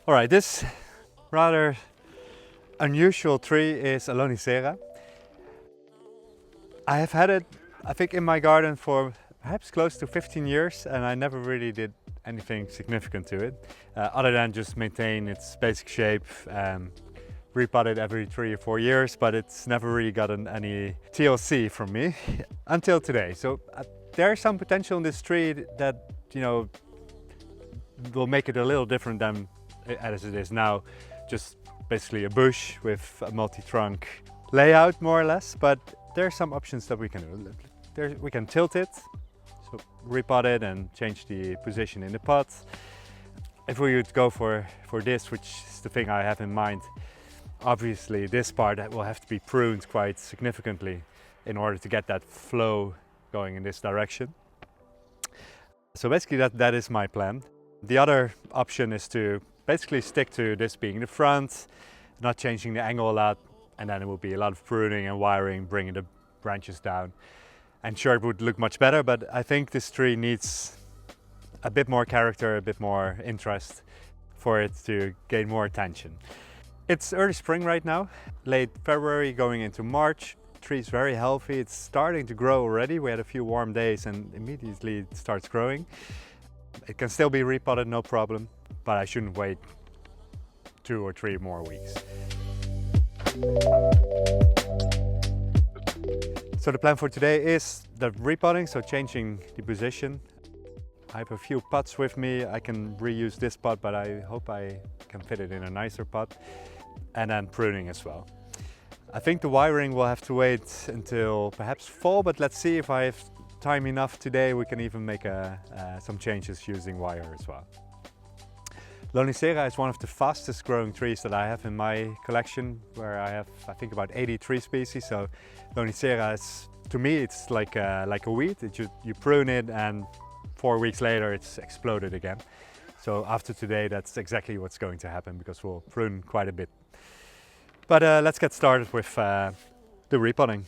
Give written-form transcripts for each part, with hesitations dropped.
All right, this rather unusual tree is a Lonicera. I have had it, I think, in my garden for perhaps close to 15 years, and I never really did anything significant to it, other than just maintain its basic shape, repot it every 3 or 4 years, but it's never really gotten any TLC from me until today. So there's some potential in this tree that, will make it a little different than as it is now, just basically a bush with a multi-trunk layout more or less, but there are some options that we can do. We can tilt it, so repot it and change the position in the pot. If we would go for this, which is the thing I have in mind, obviously this part will have to be pruned quite significantly in order to get that flow going in this direction. So basically that is my plan. The other option is to basically stick to this being the front, not changing the angle a lot, and then it will be a lot of pruning and wiring, bringing the branches down. And sure, it would look much better, but I think this tree needs a bit more character, a bit more interest for it to gain more attention. It's early spring right now, late February going into March. The tree is very healthy, it's starting to grow already. We had a few warm days and immediately it starts growing. It can still be repotted, no problem, but I shouldn't wait 2 or 3 more weeks. So the plan for today is the repotting, so changing the position. I have a few pots with me. I can reuse this pot, but I hope I can fit it in a nicer pot. And then pruning as well. I think the wiring will have to wait until perhaps fall, but let's see if I have time enough today. We can even make some changes using wire as well. Lonicera is one of the fastest growing trees that I have in my collection, where I have, I think, about 80 tree species. So Lonicera is, to me, it's like a weed. You prune it and 4 weeks later it's exploded again. So after today, that's exactly what's going to happen, because we'll prune quite a bit. But let's get started with the repotting.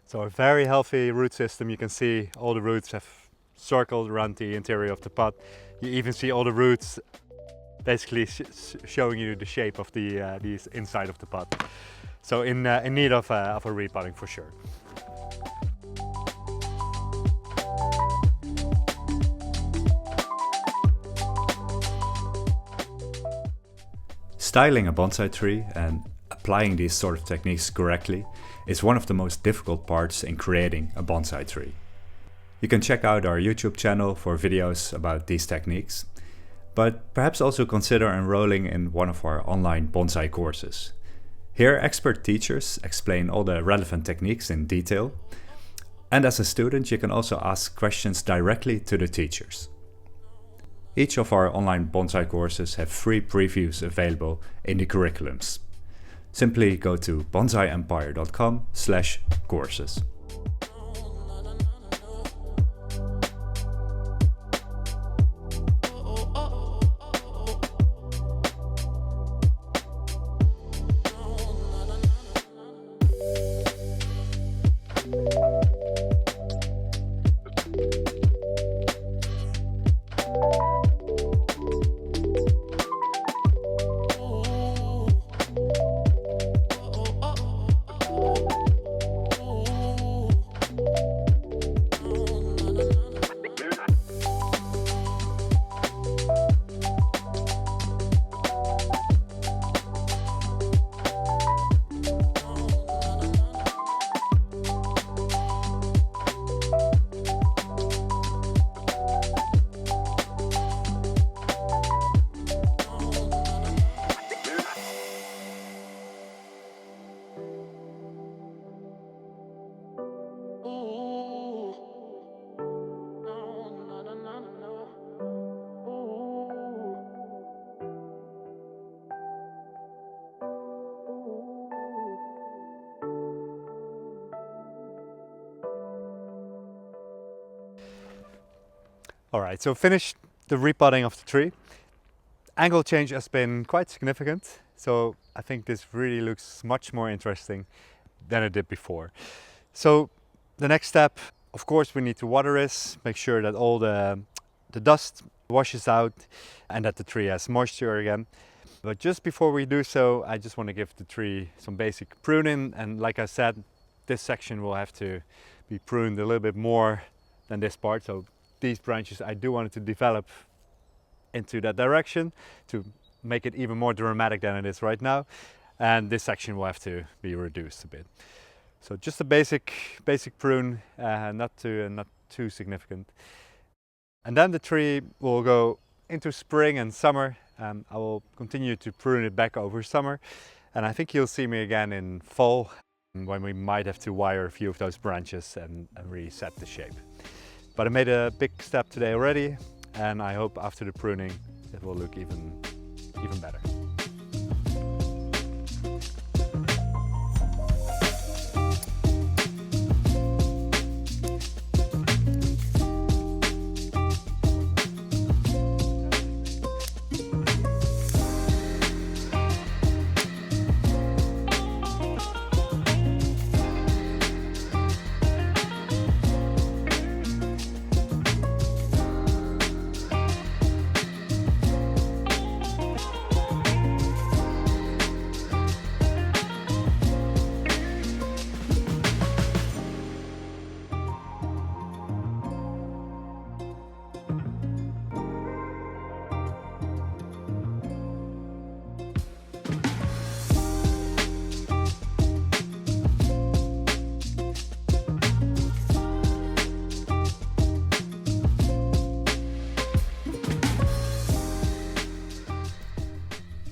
So a very healthy root system. You can see all the roots have circled around the interior of the pot. You even see all the roots basically showing you the shape of the inside of the pot. So in need of a repotting for sure. Styling a bonsai tree and applying these sort of techniques correctly is one of the most difficult parts in creating a bonsai tree. You can check out our YouTube channel for videos about these techniques, but perhaps also consider enrolling in one of our online bonsai courses. Here, expert teachers explain all the relevant techniques in detail, and as a student you can also ask questions directly to the teachers. Each of our online bonsai courses have free previews available in the curriculums. Simply go to bonsaiempire.com/courses. All right, so finished the repotting of the tree. angle change has been quite significant, so I think this really looks much more interesting than it did before. So the next step, of course, we need to water this, make sure that all the dust washes out and that the tree has moisture again. But just before we do so, I just want to give the tree some basic pruning, and like I said, this section will have to be pruned a little bit more than this part. So these branches, I do want it to develop into that direction to make it even more dramatic than it is right now, and this section will have to be reduced a bit. So just a basic prune, not too significant. And then the tree will go into spring and summer. I will continue to prune it back over summer, and I think you'll see me again in fall when we might have to wire a few of those branches and reset the shape. But I made a big step today already, and I hope after the pruning it will look even better.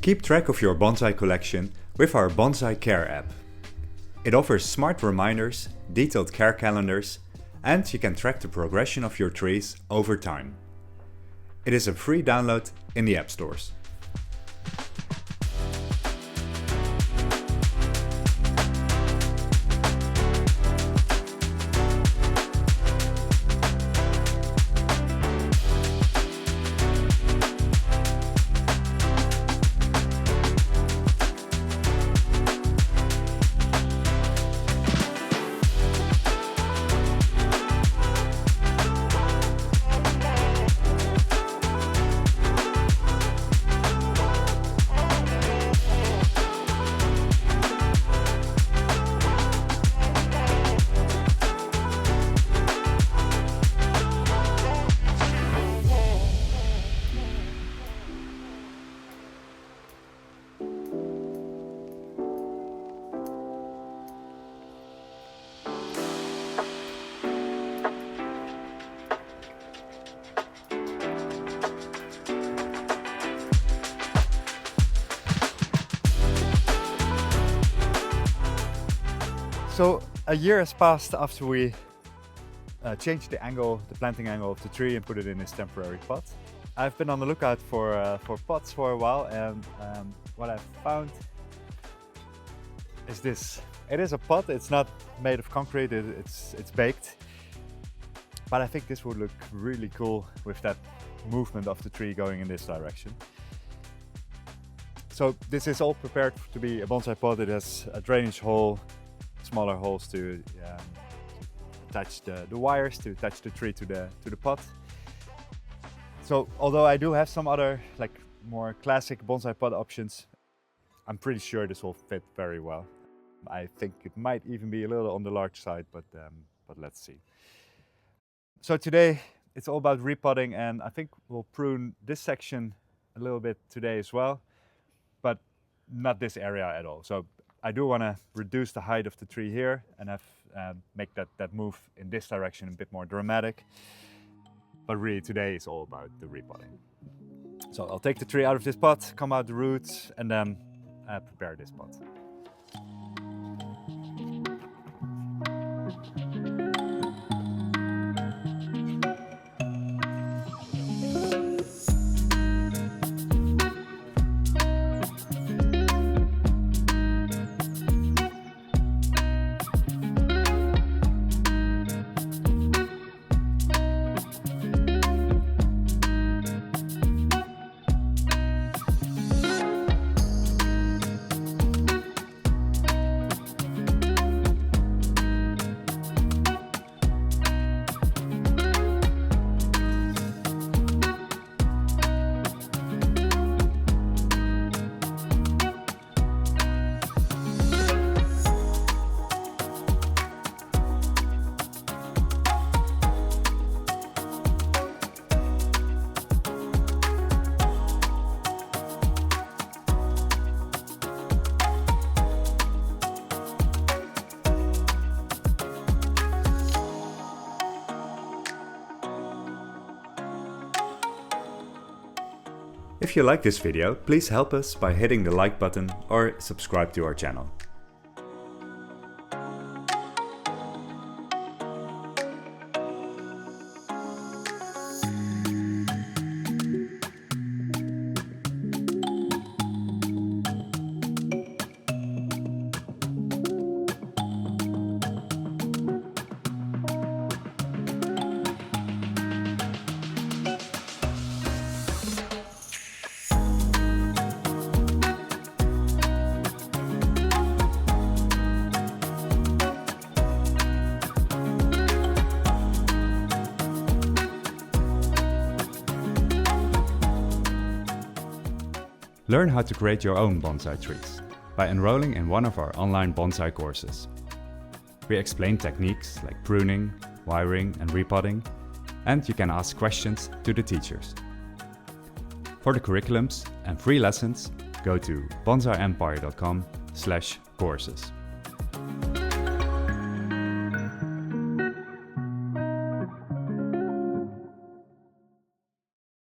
Keep track of your bonsai collection with our Bonsai Care app. It offers smart reminders, detailed care calendars, and you can track the progression of your trees over time. It is a free download in the app stores. So a year has passed after we changed the planting angle of the tree and put it in this temporary pot. I've been on the lookout for pots for a while, and what I've found is this. It is a pot, it's not made of concrete, it's baked. But I think this would look really cool with that movement of the tree going in this direction. So this is all prepared to be a bonsai pot. It has a drainage hole, smaller holes to attach the wires, to attach the tree to the pot. So although I do have some other more classic bonsai pot options, I'm pretty sure this will fit very well. I think it might even be a little on the large side, but let's see. So today it's all about repotting, and I think we'll prune this section a little bit today as well, but not this area at all. So I do want to reduce the height of the tree here and make that move in this direction a bit more dramatic. But really today is all about the repotting. So I'll take the tree out of this pot, come out the roots, and then prepare this pot. If you like this video, please help us by hitting the like button or subscribe to our channel. Learn how to create your own bonsai trees by enrolling in one of our online bonsai courses. We explain techniques like pruning, wiring and repotting, and you can ask questions to the teachers. For the curriculums and free lessons, go to bonsaiempire.com/courses.